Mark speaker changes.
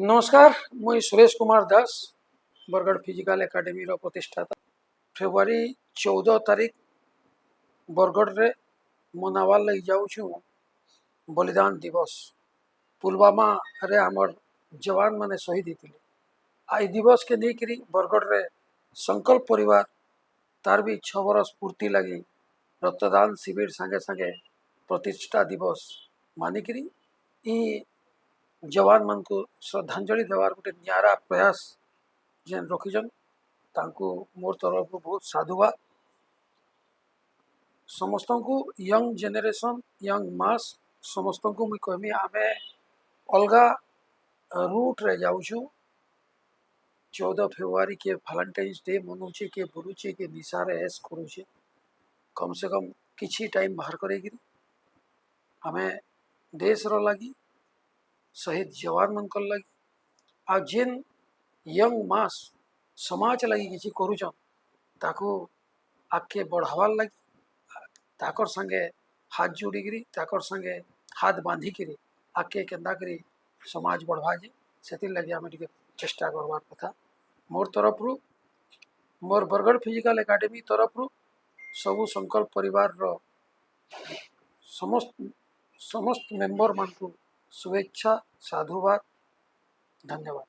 Speaker 1: नमस्कार मुई Suresh Kumar Das Bargarh physical academy रो प्रतिष्ठाता। February 14 तारीख बरगढ़ रे मनावार लगी जाऊँ बलिदान दिवस। पुलवामा रे आमर जवान माने शहीद होते। आई दिवस के नहीं बरगढ़ रे संकल्प परिवार तार भी 6 बरस पूर्ति लगी रक्तदान शिविर संगे संगे प्रतिष्ठा दिवस मानिकी जवान मान को श्रद्धांजलि देवार गोटे निरा प्रयास जेन रखीजन तांको मोर तरफ बहुत साधुवाद। समस्त को यंग जेनेरेशन यंग मास समस्त को मुझे कहमी आमे अलगा रूट रे जाऊँ। 14 फेब्रुआरी के वैलेंटाइन्स डे मनाऊे के बुलूचे के निशारे ऐस करुचे कम से कम किसी टाइम बाहर करेगी आमे देश रो लगी शहीद जवान मन कर लगी आ जेन यंग मास समाज लगी किसी करुचन ताको आगे बढ़ावार लगी ताकर संगे हाथ जोड़िकी ताकर संगे हाथ बांधिकी आगे केन्दा करी समाज बढ़वा जे से लगे आम टे चेष्टा करवार कथा। मोर तरफ मोर बरगढ़ फिजिकल एकेडमी तरफ सबू संकल्प परिवार रो समस्त समस्त मेंबर मान को शुभेच्छा साधुवाद धन्यवाद।